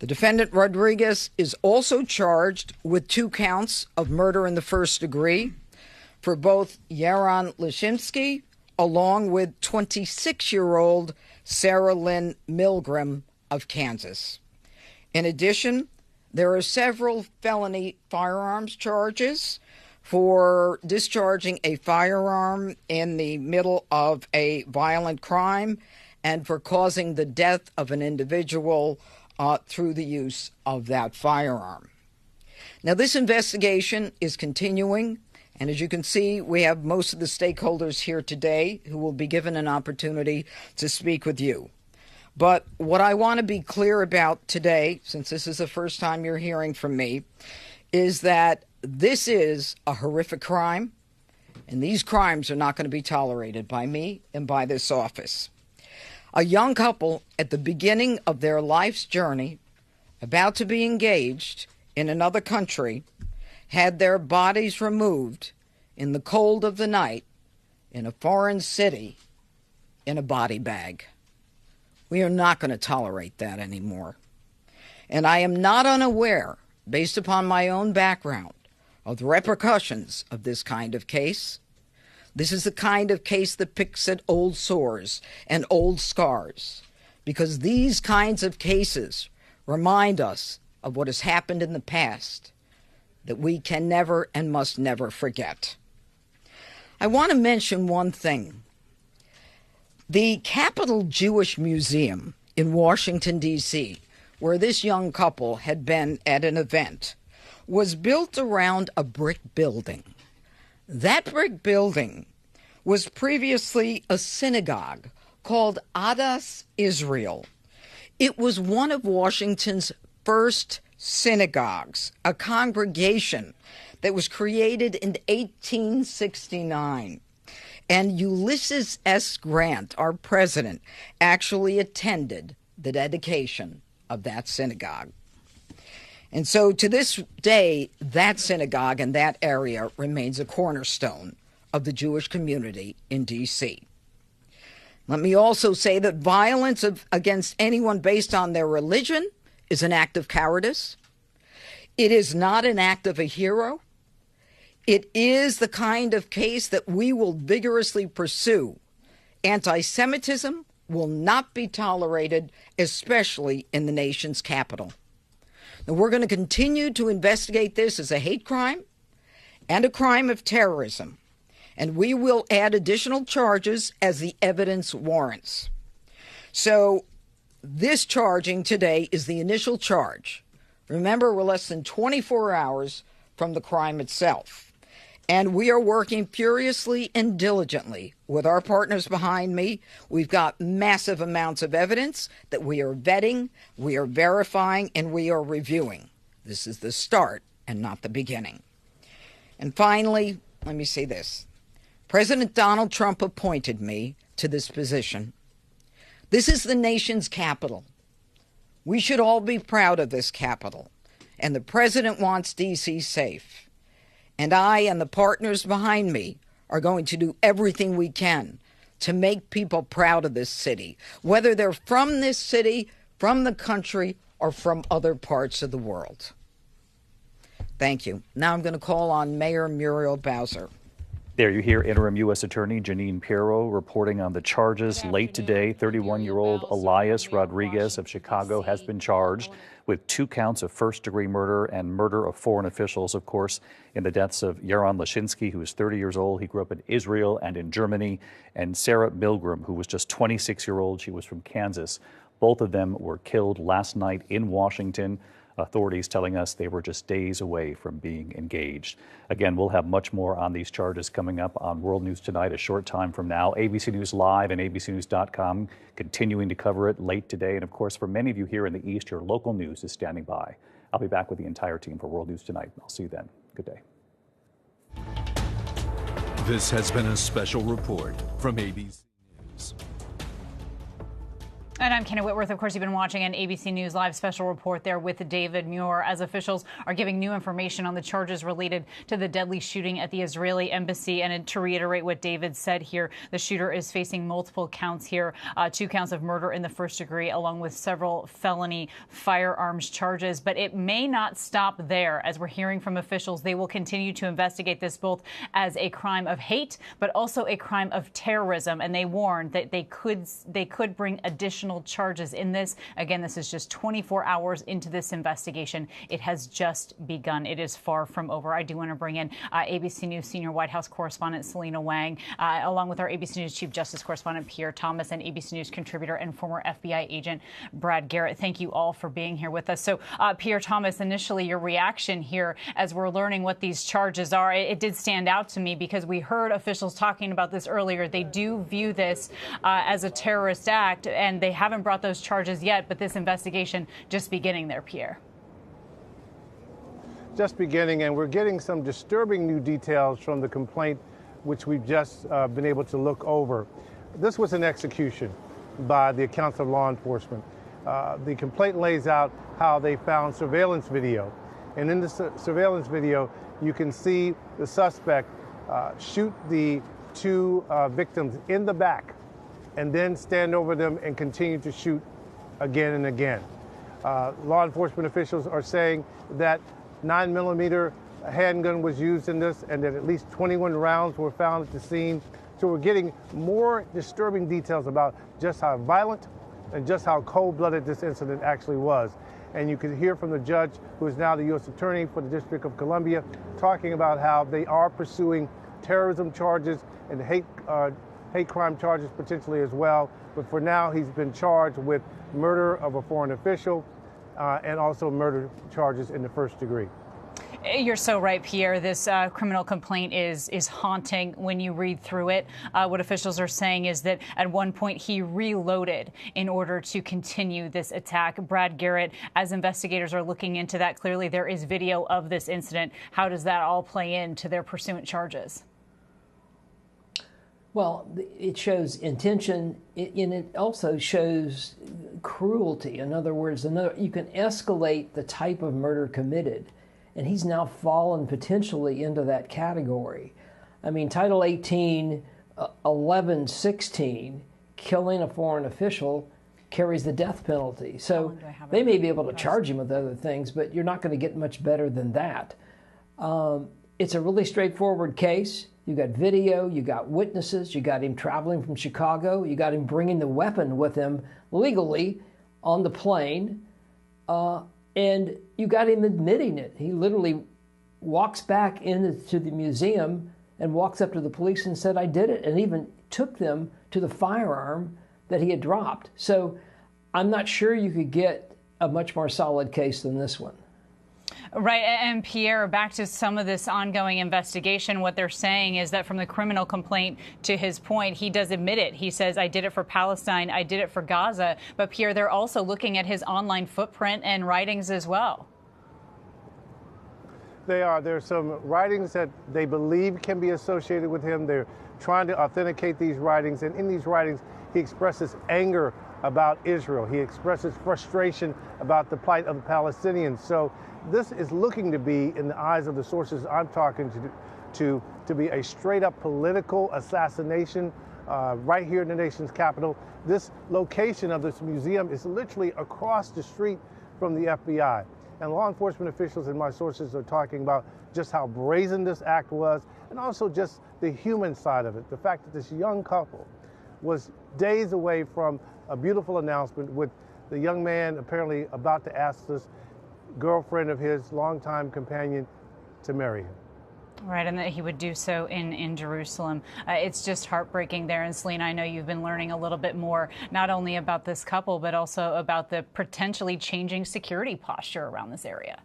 The defendant, Rodriguez, is also charged with 2 counts of murder in the first degree for both Yaron Lashinsky along with 26-year-old Sarah Lynn Milgram of Kansas. In addition, there are several felony firearms charges for discharging a firearm in the middle of a violent crime and for causing the death of an individual through the use of that firearm. Now, this investigation is continuing, and as you can see, we have most of the stakeholders here today who will be given an opportunity to speak with you. But what I want to be clear about today, since this is the first time you're hearing from me, is that this is a horrific crime, and these crimes are not going to be tolerated by me and by this office. A young couple at the beginning of their life's journey, about to be engaged in another country, had their bodies removed in the cold of the night in a foreign city in a body bag. We are not going to tolerate that anymore. And I am not unaware, based upon my own background, of the repercussions of this kind of case. This is the kind of case that picks at old sores and old scars, because these kinds of cases remind us of what has happened in the past that we can never and must never forget. I want to mention one thing. The Capitol Jewish Museum in Washington, D.C., where this young couple had been at an event, was built around a brick building. That brick building was previously a synagogue called Adas Israel. It was one of Washington's first synagogues, a congregation that was created in 1869. And Ulysses S. Grant, our president, actually attended the dedication of that synagogue. And so to this day, that synagogue and that area remains a cornerstone of the Jewish community in D.C. Let me also say that violence against anyone based on their religion is an act of cowardice. It is not an act of a hero. It is the kind of case that we will vigorously pursue. Anti-Semitism will not be tolerated, especially in the nation's capital. Now, we're going to continue to investigate this as a hate crime and a crime of terrorism, and we will add additional charges as the evidence warrants. So this charging today is the initial charge. Remember, we're less than 24 hours from the crime itself. And we are working furiously and diligently with our partners behind me. We've got massive amounts of evidence that we are vetting, we are verifying, and we are reviewing. This is the start and not the beginning. And finally, let me say this. President Donald Trump appointed me to this position. This is the nation's capital. We should all be proud of this capital. And the president wants D.C. safe. And I and the partners behind me are going to do everything we can to make people proud of this city, whether they're from this city, from the country, or from other parts of the world. Thank you. Now I'm going to call on Mayor Muriel Bowser. There you hear Interim U.S. Attorney Jeanine Pirro reporting on the charges late today. 31-year-old Elias Rodriguez of Chicago has been charged with 2 counts of first-degree murder and murder of foreign officials, of course, in the deaths of Yaron Lashinsky, who is 30 years old. He grew up in Israel and in Germany, and Sarah Milgram, who was just 26-year-old. She was from Kansas. Both of them were killed last night in Washington. Authorities telling us they were just days away from being engaged. Again, we'll have much more on these charges coming up on World News Tonight a short time from now. ABC News Live and abcnews.com continuing to cover it late today. And of course, for many of you here in the East, your local news is standing by. I'll be back with the entire team for World News Tonight. I'll see you then. Good day. This has been a special report from ABC News. And I'm Kenna Whitworth. Of course, you've been watching an ABC News Live special report there with David Muir as officials are giving new information on the charges related to the deadly shooting at the Israeli embassy. And to reiterate what David said here, the shooter is facing multiple counts here, 2 counts of murder in the first degree, along with several felony firearms charges. But it may not stop there. As we're hearing from officials, they will continue to investigate this both as a crime of hate, but also a crime of terrorism. And they warned that they could bring additional charges in this. Again, this is just 24 hours into this investigation. It has just begun. It is far from over. I do want to bring in ABC News senior White House correspondent Selena Wang, along with our ABC News Chief Justice correspondent Pierre Thomas and ABC News contributor and former FBI agent Brad Garrett. Thank you all for being here with us. So, Pierre Thomas, initially your reaction here as we're learning what these charges are. It did stand out to me because we heard officials talking about this earlier. They do view this as a terrorist act, and they haven't brought those charges yet, but this investigation just beginning there, Pierre. Just beginning, and we're getting some disturbing new details from the complaint, which we've just been able to look over. This was an execution by the accounts of law enforcement. The complaint lays out how they found surveillance video. And in the surveillance video, you can see the suspect shoot the 2 victims in the back and then stand over them and continue to shoot again and again. Law enforcement officials are saying that 9mm handgun was used in this and that at least 21 rounds were found at the scene. So we're getting more disturbing details about just how violent and just how cold-blooded this incident actually was. And you can hear from the judge, who is now the U.S. Attorney for the District of Columbia, talking about how they are pursuing terrorism charges and hate crime charges potentially as well. But for now, he's been charged with murder of a foreign official and also murder charges in the first degree. You're so right, Pierre. This criminal complaint is haunting when you read through it. What officials are saying is that at one point he reloaded in order to continue this attack. Brad Garrett, as investigators are looking into that, clearly there is video of this incident. How does that all play into their pursuant charges? Well, it shows intention, and it also shows cruelty. In other words, you can escalate the type of murder committed, and he's now fallen potentially into that category. I mean, Title 18, 1116, killing a foreign official carries the death penalty. So they may be able to charge him with other things, but you're not going to get much better than that. It's a really straightforward case. You got video, you got witnesses, you got him traveling from Chicago, you got him bringing the weapon with him legally on the plane, and you got him admitting it. He literally walks back into the museum and walks up to the police and said, "I did it," and even took them to the firearm that he had dropped. So I'm not sure you could get a much more solid case than this one. Right. And Pierre, back to some of this ongoing investigation, what they're saying is that from the criminal complaint, to his point, he does admit it. He says, "I did it for Palestine. I did it for Gaza." But Pierre, they're also looking at his online footprint and writings as well. They are. There's some writings that they believe can be associated with him. They're trying to authenticate these writings. And in these writings, he expresses anger about Israel. He expresses frustration about the plight of the Palestinians. So this is looking to be, in the eyes of the sources I'm talking to be a straight up political assassination right here in the nation's capital. This location of this museum is literally across the street from the FBI. And law enforcement officials and my sources are talking about just how brazen this act was, and also just the human side of it. The fact that this young couple was days away from a beautiful announcement with the young man apparently about to ask this girlfriend of his, longtime companion, to marry him. Right, and that he would do so in Jerusalem. It's just heartbreaking there. And Selena, I know you've been learning a little bit more, not only about this couple, but also about the potentially changing security posture around this area.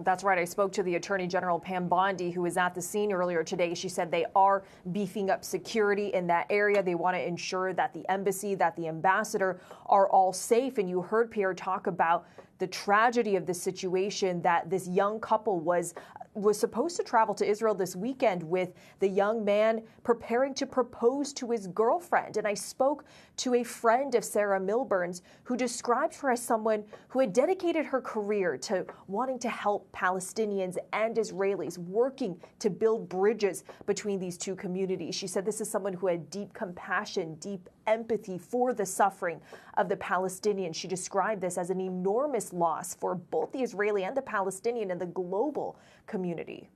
That's right. I spoke to the Attorney General, Pam Bondi, who was at the scene earlier today. She said they are beefing up security in that area. They want to ensure that the embassy, that the ambassador are all safe. And you heard Pierre talk about the tragedy of the situation, that this young couple was was supposed to travel to Israel this weekend with the young man preparing to propose to his girlfriend. And I spoke to a friend of Sarah Milburn's who described her as someone who had dedicated her career to wanting to help Palestinians and Israelis, working to build bridges between these two communities. She said this is someone who had deep compassion, deep empathy for the suffering of the Palestinians. She described this as an enormous loss for both the Israeli and the Palestinian and the global community.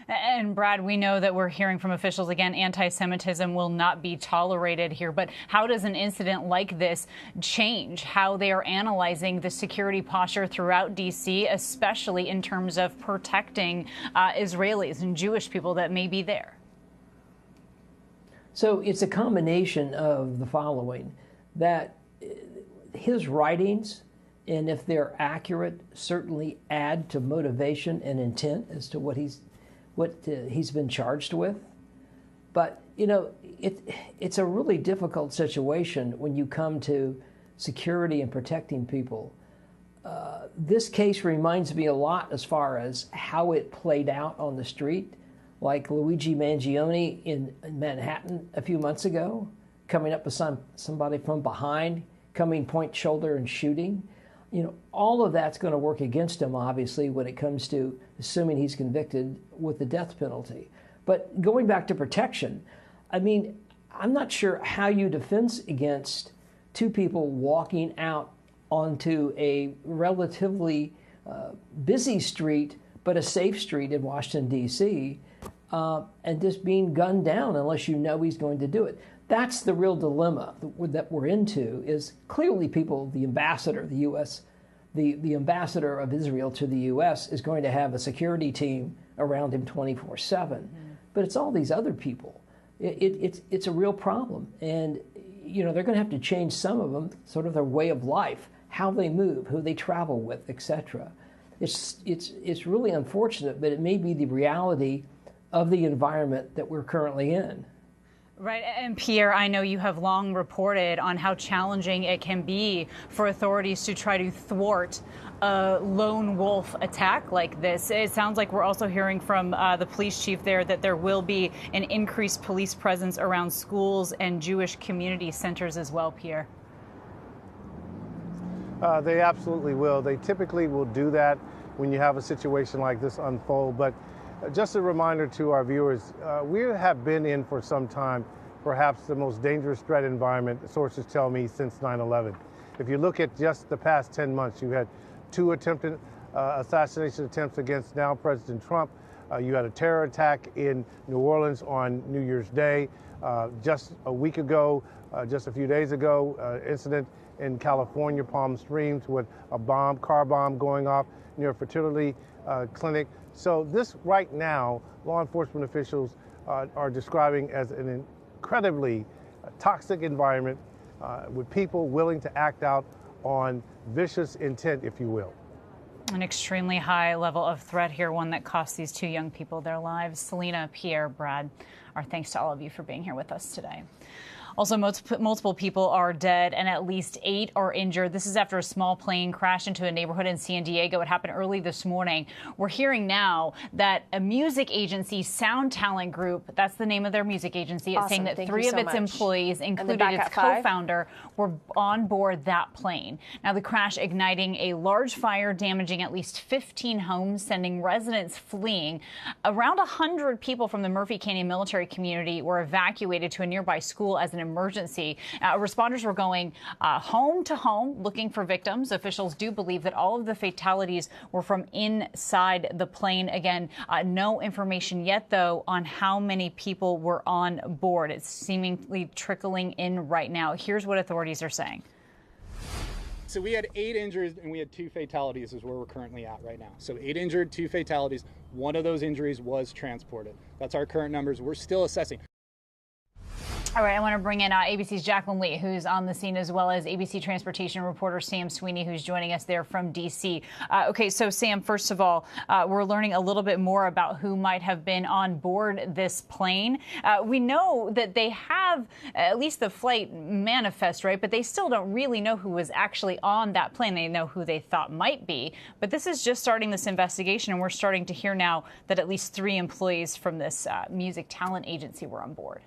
And Brad, we know that we're hearing from officials again, anti-Semitism will not be tolerated here. But how does an incident like this change how they are analyzing the security posture throughout D.C., especially in terms of protecting Israelis and Jewish people that may be there? So it's a combination of the following, that his writings, and if they're accurate, certainly add to motivation and intent as to what he's been charged with. But, you know, it's a really difficult situation when you come to security and protecting people. This case reminds me a lot as far as how it played out on the street, like Luigi Mangione in Manhattan a few months ago, coming up with somebody from behind, coming point shoulder and shooting. You know, all of that's going to work against him, obviously, when it comes to assuming he's convicted with the death penalty. But going back to protection, I mean, I'm not sure how you defend against two people walking out onto a relatively busy street, but a safe street in Washington, D.C., and just being gunned down unless you know he's going to do it. That's the real dilemma that we're into, is clearly people, the ambassador, the U.S., the ambassador of Israel to the U.S. is going to have a security team around him 24/7. But it's all these other people. It's a real problem. And, you know, they're going to have to change some of them, sort of their way of life, how they move, who they travel with, etc. It's really unfortunate, but it may be the reality of the environment that we're currently in. Right. And Pierre, I know you have long reported on how challenging it can be for authorities to try to thwart a lone wolf attack like this. It sounds like we're also hearing from the police chief there that there will be an increased police presence around schools and Jewish community centers as well, Pierre. They absolutely will. They typically will do that when you have a situation like this unfold. But just a reminder to our viewers, we have been in for some time perhaps the most dangerous threat environment, sources tell me, since 9/11. If you look at just the past 10 months, you had 2 attempted assassination attempts against now President Trump. You had a terror attack in New Orleans on New Year's Day. Just a week ago, just a few days ago, incident in California, Palm Springs, with a car bomb going off near a fertility clinic. So this right now, law enforcement officials are describing as an incredibly toxic environment with people willing to act out on vicious intent, if you will. An extremely high level of threat here, one that cost these 2 young people their lives. Selena, Pierre, Brad, our thanks to all of you for being here with us today. Also, multiple people are dead and at least 8 are injured. This is after a small plane crashed into a neighborhood in San Diego. It happened early this morning. We're hearing now that a music agency, Sound Talent Group, that's the name of their music agency, is saying that 3 of its employees, including its co-founder, were on board that plane. Now, the crash igniting a large fire, damaging at least 15 homes, sending residents fleeing. Around 100 people from the Murphy Canyon military community were evacuated to a nearby school as an emergency. Responders were going home to home looking for victims. Officials do believe that all of the fatalities were from inside the plane. Again, no information yet, though, on how many people were on board. It's seemingly trickling in right now. Here's what authorities are saying. So we had 8 injured and we had 2 fatalities is where we're currently at right now. So 8 injured, 2 fatalities. One of those injuries was transported. That's our current numbers. We're still assessing. All right, I want to bring in ABC's Jacqueline Lee, who's on the scene, as well as ABC transportation reporter Sam Sweeney, who's joining us there from D.C. Okay, so Sam, first of all, we're learning a little bit more about who might have been on board this plane. We know that they have at least the flight manifest, right? But they still don't really know who was actually on that plane. They know who they thought might be. But this is just starting this investigation, and we're starting to hear now that at least 3 employees from this music talent agency were on board.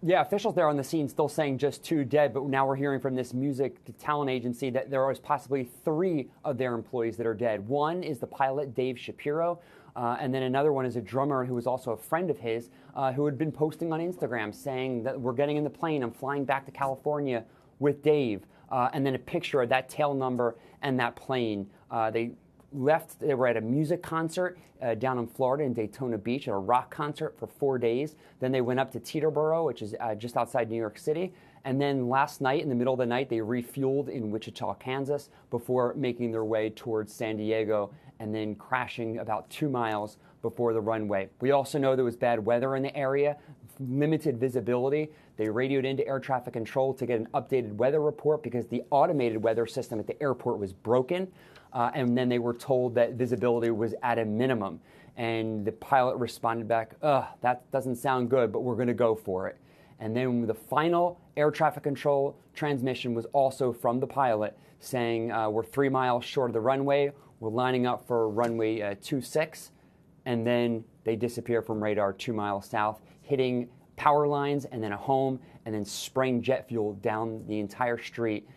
Yeah, officials there on the scene still saying just 2 dead, but now we're hearing from this music talent agency that there is possibly 3 of their employees that are dead. One is the pilot, Dave Shapiro, and then another one is a drummer who was also a friend of his who had been posting on Instagram saying that we're getting in the plane, I'm flying back to California with Dave, and then a picture of that tail number and that plane. They were at a music concert down in Florida in Daytona Beach, at a rock concert for 4 days. Then they went up to Teterboro, which is just outside New York City. And then last night, in the middle of the night, they refueled in Wichita, Kansas, before making their way towards San Diego and then crashing about 2 miles before the runway. We also know there was bad weather in the area, limited visibility. They radioed into air traffic control to get an updated weather report because the automated weather system at the airport was broken. And then they were told that visibility was at a minimum. And the pilot responded back, that doesn't sound good, but we're going to go for it. And then the final air traffic control transmission was also from the pilot saying, we're 3 miles short of the runway. We're lining up for runway 26. And then they disappear from radar 2 miles south, hitting power lines and then a home, and then spraying jet fuel down the entire street.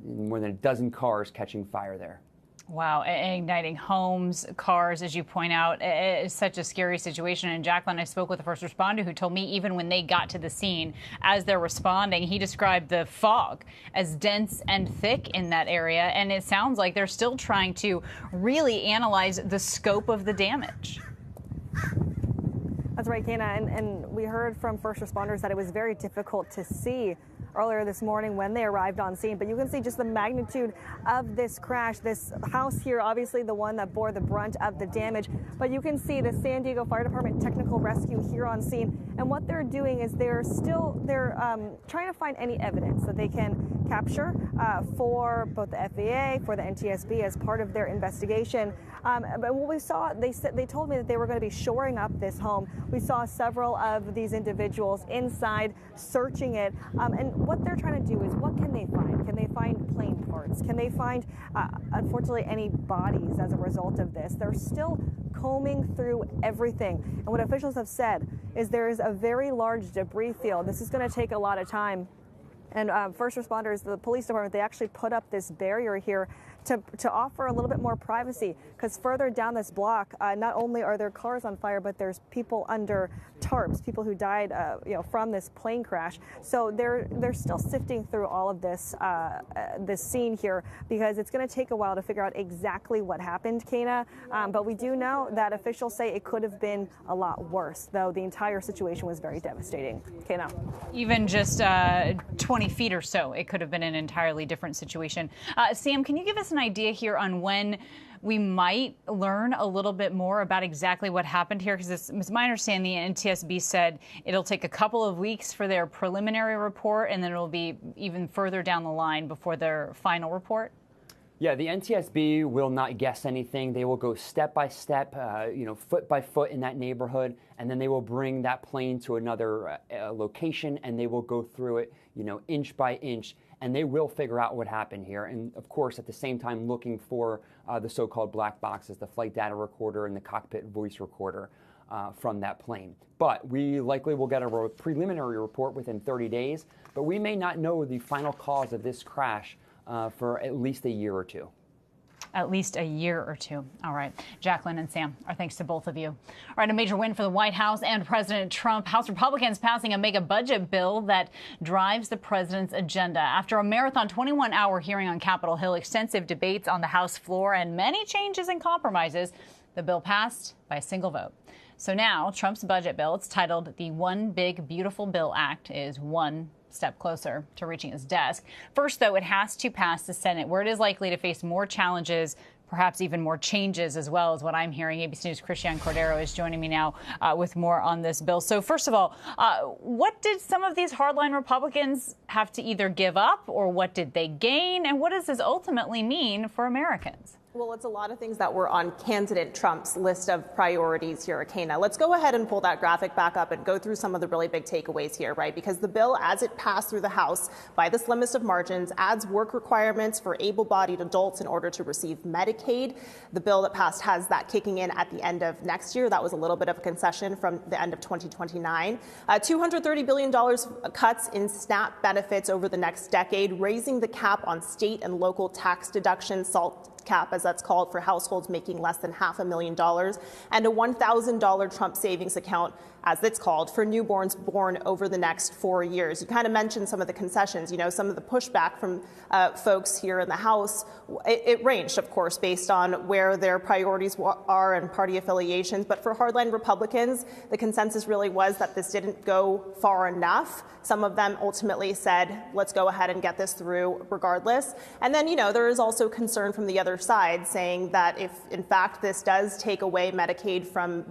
More than a dozen cars catching fire there. Wow, igniting homes, cars, as you point out. It's such a scary situation. And Jacqueline, I spoke with a first responder who told me even when they got to the scene, as they're responding, he described the fog as dense and thick in that area. And it sounds like they're still trying to really analyze the scope of the damage. That's right, Kana. And we heard from first responders that it was very difficult to see earlier this morning when they arrived on scene. But you can see just the magnitude of this crash. This house here, obviously the one that bore the brunt of the damage. But you can see the San Diego Fire Department Technical Rescue here on scene. And what they're doing is they're trying to find any evidence that they can capture for both the FAA, for the NTSB as part of their investigation. But what we saw, they told me that they were going to be shoring up this home. We saw several of these individuals inside searching it. And what they're trying to do is, what can they find? Can they find plane parts? Can they find, unfortunately, any bodies as a result of this? They're still combing through everything. And what officials have said is there is a very large debris field. This is going to take a lot of time. And first responders, the police department, they actually put up this barrier here to offer a little bit more privacy, because further down this block, not only are there cars on fire, but there's people under tarps, people who died from this plane crash. So they're still sifting through all of this this scene here, because it's going to take a while to figure out exactly what happened, Kana. But we do know that officials say it could have been a lot worse, though the entire situation was very devastating. Kana. Even just 20 feet or so, it could have been an entirely different situation. Sam, can you give us an idea here on when we might learn a little bit more about exactly what happened here? Because it's my understanding the NTSB said it'll take a couple of weeks for their preliminary report, and then it'll be even further down the line before their final report. Yeah, the NTSB will not guess anything. They will go step by step, foot by foot in that neighborhood, and then they will bring that plane to another location, and they will go through it, inch by inch, and they will figure out what happened here. And of course, at the same time, looking for the so-called black boxes, the flight data recorder and the cockpit voice recorder from that plane. But we likely will get a preliminary report within 30 days, but we may not know the final cause of this crash for at least a year or two. At least a year or two. All right. Jacqueline and Sam, our thanks to both of you. All right, a major win for the White House and President Trump. House Republicans passing a mega budget bill that drives the president's agenda. After a marathon 21-hour hearing on Capitol Hill, extensive debates on the House floor, and many changes and compromises, the bill passed by a single vote. So now Trump's budget bill, it's titled the One Big Beautiful Bill Act, is one step closer to reaching his desk. First, though, it has to pass the Senate, where it is likely to face more challenges, perhaps even more changes as well, is what I'm hearing. ABC News' Christian Cordero is joining me now with more on this bill. So first of all, what did some of these hardline Republicans have to either give up, or what did they gain? And what does this ultimately mean for Americans? Well, it's a lot of things that were on candidate Trump's list of priorities here, Kana. Let's go ahead and pull that graphic back up and go through some of the really big takeaways here, right? Because the bill, as it passed through the House by the slimmest of margins, adds work requirements for able-bodied adults in order to receive Medicaid. The bill that passed has that kicking in at the end of next year. That was a little bit of a concession from the end of 2029. $230 billion cuts in SNAP benefits over the next decade, raising the cap on state and local tax deductions, SALT cap, as that's called, for households making less than $500,000, and a $1,000 Trump savings account, as it's called, for newborns born over the next 4 years. You kind of mentioned some of the concessions. You know, some of the pushback from folks here in the House, it ranged, of course, based on where their priorities are and party affiliations. But for hardline Republicans, the consensus really was that this didn't go far enough. Some of them ultimately said, let's go ahead and get this through regardless. And then, you know, there is also concern from the other side saying that if, in fact, this does take away Medicaid from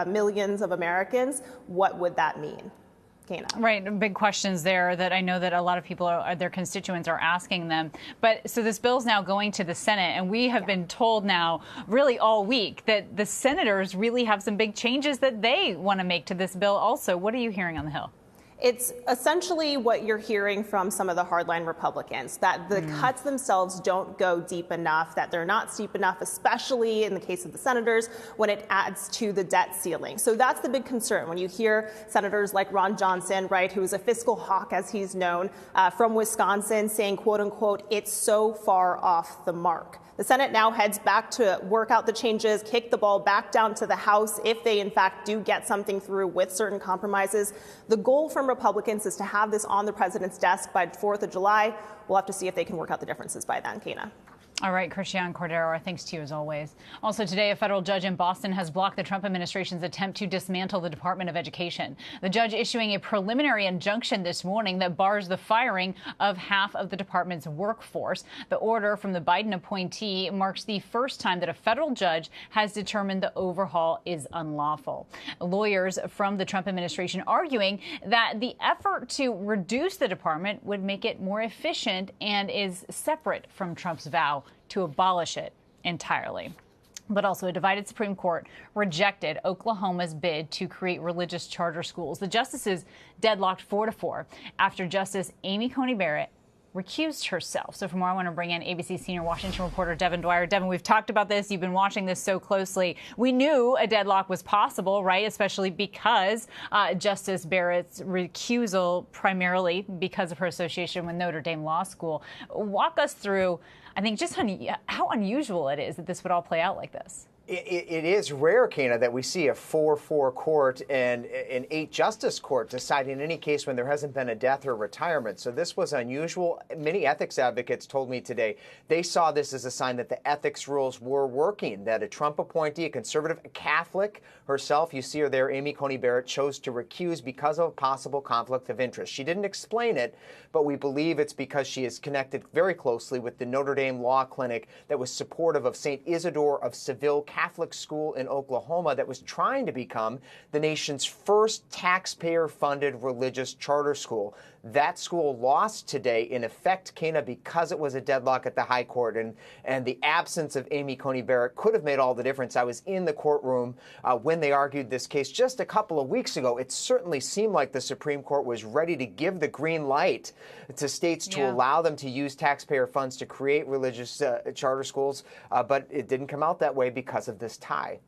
millions of Americans, what would that mean? Kana. Right. Big questions there that I know that a lot of people, their constituents, are asking them. But so this bill's now going to the Senate, and we have been told now really all week that the senators really have some big changes that they want to make to this bill also. What are you hearing on the Hill? It's essentially what you're hearing from some of the hardline Republicans, that the cuts themselves don't go deep enough, that they're not steep enough, especially in the case of the senators, when it adds to the debt ceiling. So that's the big concern when you hear senators like Ron Johnson, right, who's a fiscal hawk, as he's known, from Wisconsin, saying, quote unquote, it's so far off the mark. The Senate now heads back to work out the changes, kick the ball back down to the House if they, in fact, do get something through with certain compromises. The goal from Republicans is to have this on the president's desk by the 4th of July. We'll have to see if they can work out the differences by then, Kana. All right, Christian Cordero, our thanks to you as always. Also today, a federal judge in Boston has blocked the Trump administration's attempt to dismantle the Department of Education. The judge issuing a preliminary injunction this morning that bars the firing of half of the department's workforce. The order from the Biden appointee marks the first time that a federal judge has determined the overhaul is unlawful. Lawyers from the Trump administration arguing that the effort to reduce the department would make it more efficient and is separate from Trump's vow to abolish it entirely. But also, a divided Supreme Court rejected Oklahoma's bid to create religious charter schools. The justices deadlocked 4-4 after Justice Amy Coney Barrett recused herself. So for more, I want to bring in ABC senior Washington reporter Devin Dwyer. Devin, we've talked about this. You've been watching this so closely. We knew a deadlock was possible, right? Especially because Justice Barrett's recusal, primarily because of her association with Notre Dame Law School. Walk us through, I think, just how unusual it is that this would all play out like this. It is rare, Kana, that we see a 4-4 court and an 8-justice court deciding any case when there hasn't been a death or retirement. So this was unusual. Many ethics advocates told me today they saw this as a sign that the ethics rules were working, that a Trump appointee, a conservative, a Catholic herself, you see her there, Amy Coney Barrett, chose to recuse because of a possible conflict of interest. She didn't explain it, but we believe it's because she is connected very closely with the Notre Dame Law Clinic that was supportive of St. Isidore of Seville Catholic school in Oklahoma that was trying to become the nation's first taxpayer-funded religious charter school. That school lost today, in effect, Kana, because it was a deadlock at the high court, and the absence of Amy Coney Barrett could have made all the difference. I was in the courtroom when they argued this case just a couple of weeks ago. It certainly seemed like the Supreme Court was ready to give the green light to states to allow them to use taxpayer funds to create religious charter schools, but it didn't come out that way because of this tie.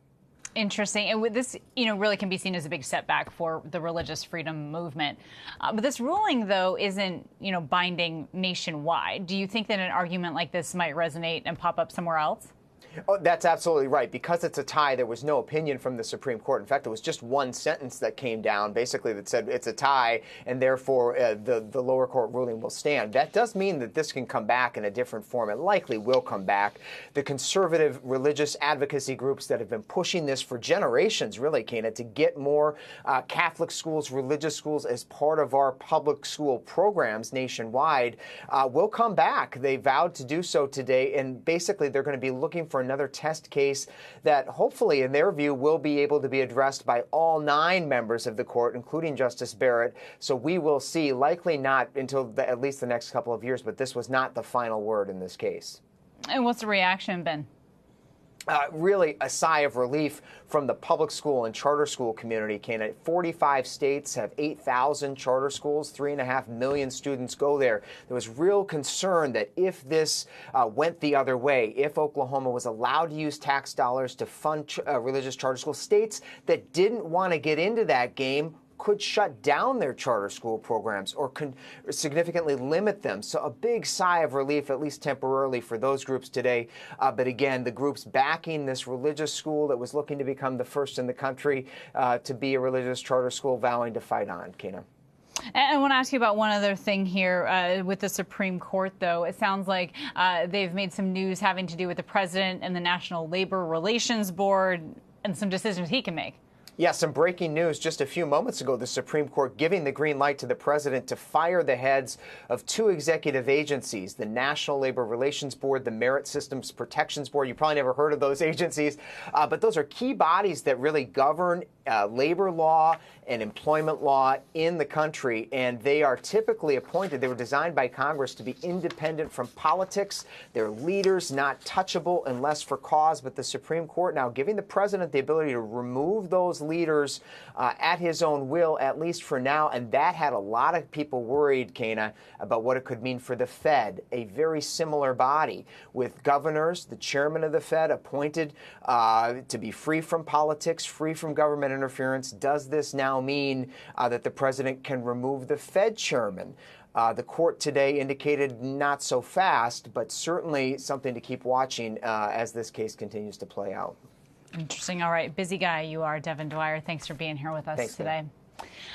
Interesting. And with this, really can be seen as a big setback for the religious freedom movement. But this ruling, though, isn't, binding nationwide. Do you think that an argument like this might resonate and pop up somewhere else? Oh, that's absolutely right. Because it's a tie, there was no opinion from the Supreme Court. In fact, it was just one sentence that came down, basically, that said it's a tie, and therefore the lower court ruling will stand. That does mean that this can come back in a different form. It likely will come back. The conservative religious advocacy groups that have been pushing this for generations, really, Kana, to get more Catholic schools, religious schools as part of our public school programs nationwide, will come back. They vowed to do so today, and basically they're going to be looking for another test case that hopefully, in their view, will be able to be addressed by all 9 members of the court, including Justice Barrett. So we will see, likely not until at least the next couple of years, but this was not the final word in this case. And what's the reaction been? Really a sigh of relief from the public school and charter school community, Kana. 45 states have 8,000 charter schools. 3.5 million students go there. There was real concern that if this went the other way, if Oklahoma was allowed to use tax dollars to fund religious charter schools, states that didn't want to get into that game could shut down their charter school programs or significantly limit them. So a big sigh of relief, at least temporarily, for those groups today. But again, the groups backing this religious school that was looking to become the first in the country to be a religious charter school, vowing to fight on, Kana. And I want to ask you about one other thing here with the Supreme Court, though. It sounds like they've made some news having to do with the president and the National Labor Relations Board and some decisions he can make. Yeah, some breaking news just a few moments ago. The Supreme Court giving the green light to the president to fire the heads of 2 executive agencies, the National Labor Relations Board, the Merit Systems Protections Board. You probably never heard of those agencies, but those are key bodies that really govern labor law and employment law in the country, and they are typically appointed. They were designed by Congress to be independent from politics. They're leaders, not touchable unless for cause, but the Supreme Court now giving the president the ability to remove those leaders at his own will, at least for now, and that had a lot of people worried, Kana, about what it could mean for the Fed, a very similar body with governors, the chairman of the Fed appointed to be free from politics, free from government interference. Does this now mean that the president can remove the Fed chairman? The court today indicated not so fast, but certainly something to keep watching as this case continues to play out. Interesting. All right. Busy guy you are, Devin Dwyer. Thanks for being here with us today. Man.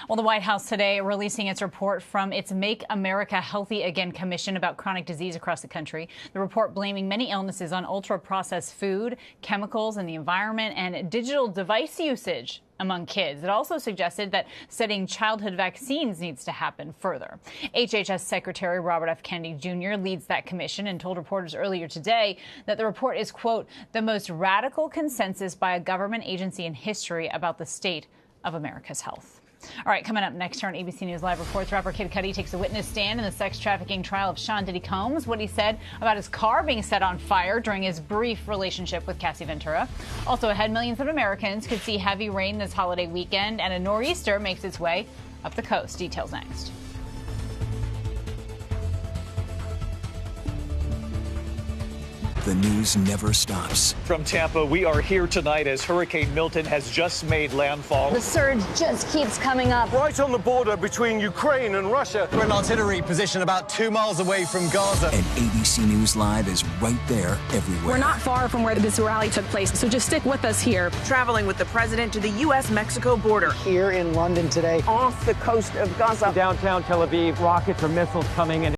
Well, the White House today releasing its report from its Make America Healthy Again Commission about chronic disease across the country. The report blaming many illnesses on ultra-processed food, chemicals in the environment, and digital device usage among kids. It also suggested that studying childhood vaccines needs to happen further. HHS Secretary Robert F. Kennedy Jr. leads that commission and told reporters earlier today that the report is, quote, the most radical consensus by a government agency in history about the state of America's health. All right, coming up next here on ABC News Live Reports, rapper Kid Cudi takes a witness stand in the sex trafficking trial of Sean Diddy Combs, what he said about his car being set on fire during his brief relationship with Cassie Ventura. Also ahead, millions of Americans could see heavy rain this holiday weekend, and a nor'easter makes its way up the coast. Details next. The news never stops. From Tampa, we are here tonight as Hurricane Milton has just made landfall. The surge just keeps coming up. Right on the border between Ukraine and Russia. We're in artillery position about 2 miles away from Gaza. And ABC News Live is right there everywhere. We're not far from where this rally took place, so just stick with us here. Traveling with the president to the U.S.-Mexico border. Here in London today. Off the coast of Gaza. Downtown Tel Aviv, rockets or missiles coming in.